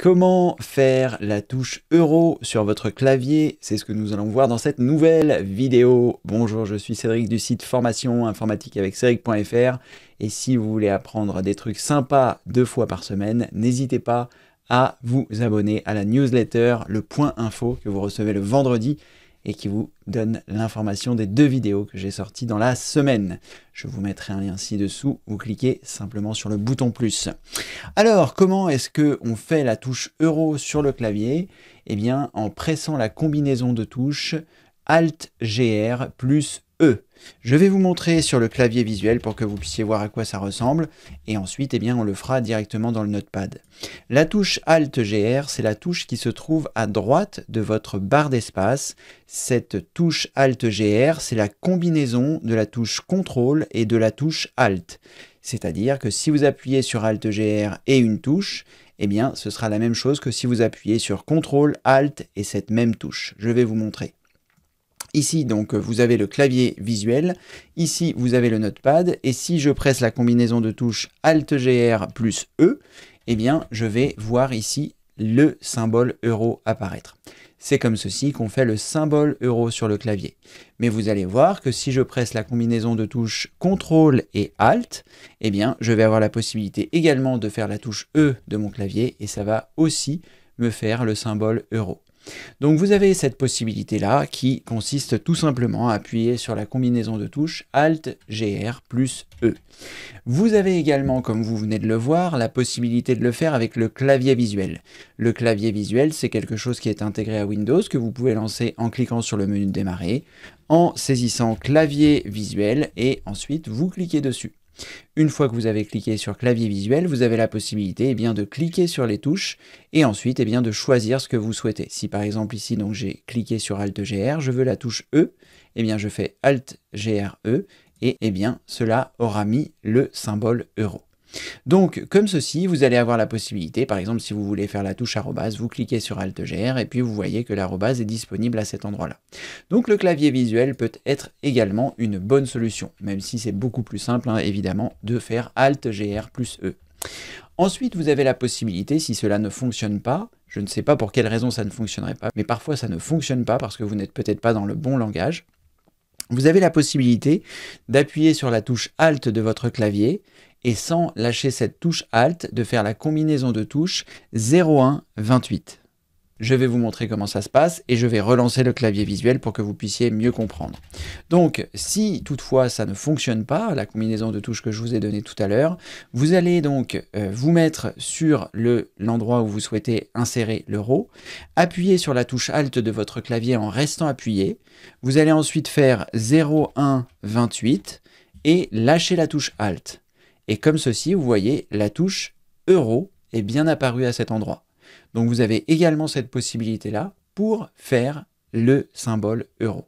Comment faire la touche euro sur votre clavier? C'est ce que nous allons voir dans cette nouvelle vidéo. Bonjour, je suis Cédric du site formation informatique avec Cédric.fr et si vous voulez apprendre des trucs sympas 2 fois par semaine, n'hésitez pas à vous abonner à la newsletter, le point info que vous recevez le vendredi et qui vous donne l'information des 2 vidéos que j'ai sorties dans la semaine. Je vous mettrai un lien ci-dessous, vous cliquez simplement sur le bouton plus. Alors, comment est-ce qu'on fait la touche euro sur le clavier? Eh bien, en pressant la combinaison de touches Alt-GR plus E. Je vais vous montrer sur le clavier visuel pour que vous puissiez voir à quoi ça ressemble et ensuite eh bien, on le fera directement dans le notepad. La touche Alt-GR, c'est la touche qui se trouve à droite de votre barre d'espace. Cette touche Alt-GR, c'est la combinaison de la touche CTRL et de la touche Alt. C'est-à-dire que si vous appuyez sur Alt-GR et une touche, eh bien, ce sera la même chose que si vous appuyez sur CTRL, Alt et cette même touche. Je vais vous montrer. Ici, donc, vous avez le clavier visuel. Ici, vous avez le notepad. Et si je presse la combinaison de touches Alt-GR plus E, eh bien, je vais voir ici le symbole euro apparaître. C'est comme ceci qu'on fait le symbole euro sur le clavier. Mais vous allez voir que si je presse la combinaison de touches CTRL et Alt, eh bien, je vais avoir la possibilité également de faire la touche E de mon clavier et ça va aussi me faire le symbole euro. Donc vous avez cette possibilité-là qui consiste tout simplement à appuyer sur la combinaison de touches Alt-GR plus E. Vous avez également, comme vous venez de le voir, la possibilité de le faire avec le clavier visuel. Le clavier visuel, c'est quelque chose qui est intégré à Windows, que vous pouvez lancer en cliquant sur le menu de démarrer, en saisissant clavier visuel et ensuite vous cliquez dessus. Une fois que vous avez cliqué sur clavier visuel, vous avez la possibilité de cliquer sur les touches et ensuite de choisir ce que vous souhaitez. Si par exemple ici j'ai cliqué sur Alt-GR, je veux la touche E, je fais Alt-GR-E et cela aura mis le symbole euro. Donc, comme ceci, vous allez avoir la possibilité, par exemple, si vous voulez faire la touche arrobase, vous cliquez sur Alt-GR et puis vous voyez que l'arrobase est disponible à cet endroit-là. Donc, le clavier visuel peut être également une bonne solution, même si c'est beaucoup plus simple, évidemment, de faire Alt-GR plus E. Ensuite, vous avez la possibilité, si cela ne fonctionne pas, je ne sais pas pour quelle raison ça ne fonctionnerait pas, mais parfois ça ne fonctionne pas parce que vous n'êtes peut-être pas dans le bon langage, vous avez la possibilité d'appuyer sur la touche Alt de votre clavier et sans lâcher cette touche Alt, de faire la combinaison de touches 0128. Je vais vous montrer comment ça se passe et je vais relancer le clavier visuel pour que vous puissiez mieux comprendre. Donc, si toutefois ça ne fonctionne pas, la combinaison de touches que je vous ai donnée tout à l'heure, vous allez donc vous mettre sur l'endroit où vous souhaitez insérer l'euro, appuyer sur la touche Alt de votre clavier en restant appuyé, vous allez ensuite faire 0128 et lâcher la touche Alt. Et comme ceci, vous voyez, la touche euro est bien apparue à cet endroit. Donc vous avez également cette possibilité-là pour faire le symbole euro.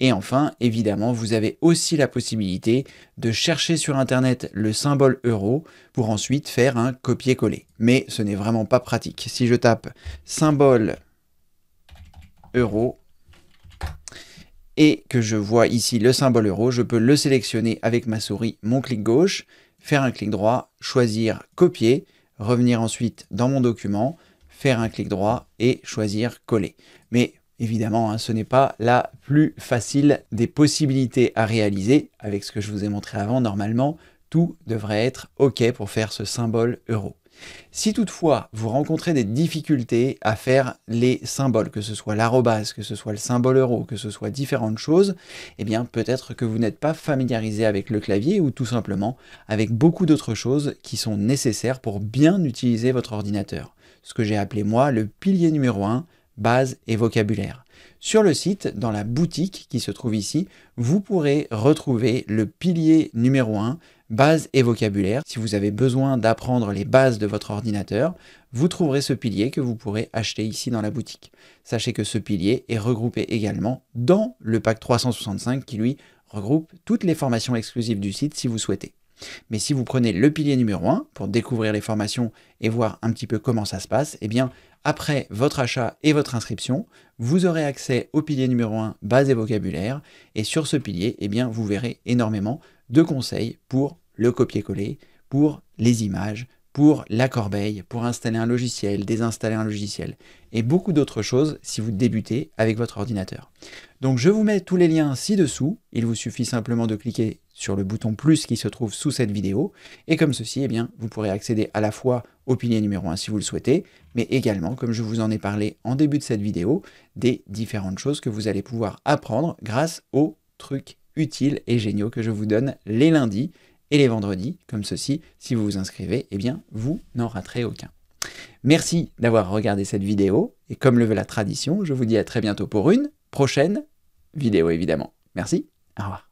Et enfin, évidemment, vous avez aussi la possibilité de chercher sur Internet le symbole euro pour ensuite faire un copier-coller. Mais ce n'est vraiment pas pratique. Si je tape symbole euro et que je vois ici le symbole euro, je peux le sélectionner avec ma souris, mon clic gauche, faire un clic droit, choisir copier, revenir ensuite dans mon document, faire un clic droit et choisir coller. Mais évidemment, ce n'est pas la plus facile des possibilités à réaliser. Avec ce que je vous ai montré avant, normalement, tout devrait être OK pour faire ce symbole euro. Si toutefois vous rencontrez des difficultés à faire les symboles, que ce soit l'arrobase, que ce soit le symbole euro, que ce soit différentes choses, eh bien peut-être que vous n'êtes pas familiarisé avec le clavier ou tout simplement avec beaucoup d'autres choses qui sont nécessaires pour bien utiliser votre ordinateur. Ce que j'ai appelé moi le pilier numéro 1, base et vocabulaire. Sur le site, dans la boutique qui se trouve ici, vous pourrez retrouver le pilier numéro 1, base et vocabulaire. Si vous avez besoin d'apprendre les bases de votre ordinateur, vous trouverez ce pilier que vous pourrez acheter ici dans la boutique. Sachez que ce pilier est regroupé également dans le pack 365 qui lui regroupe toutes les formations exclusives du site si vous souhaitez. Mais si vous prenez le pilier numéro 1 pour découvrir les formations et voir un petit peu comment ça se passe, eh bien après votre achat et votre inscription, vous aurez accès au pilier numéro 1, base et vocabulaire, et sur ce pilier, eh bien, vous verrez énormément de conseils pour le copier-coller, pour les images, pour la corbeille, pour installer un logiciel, désinstaller un logiciel, et beaucoup d'autres choses si vous débutez avec votre ordinateur. Donc je vous mets tous les liens ci-dessous, il vous suffit simplement de cliquer sur le bouton plus qui se trouve sous cette vidéo, et comme ceci, eh bien, vous pourrez accéder à la fois au pilier numéro 1 si vous le souhaitez, mais également, comme je vous en ai parlé en début de cette vidéo, des différentes choses que vous allez pouvoir apprendre grâce aux trucs utiles et géniaux que je vous donne les lundis et les vendredis, comme ceci, si vous vous inscrivez, eh bien, vous n'en raterez aucun. Merci d'avoir regardé cette vidéo, et comme le veut la tradition, je vous dis à très bientôt pour une prochaine vidéo, évidemment. Merci, au revoir.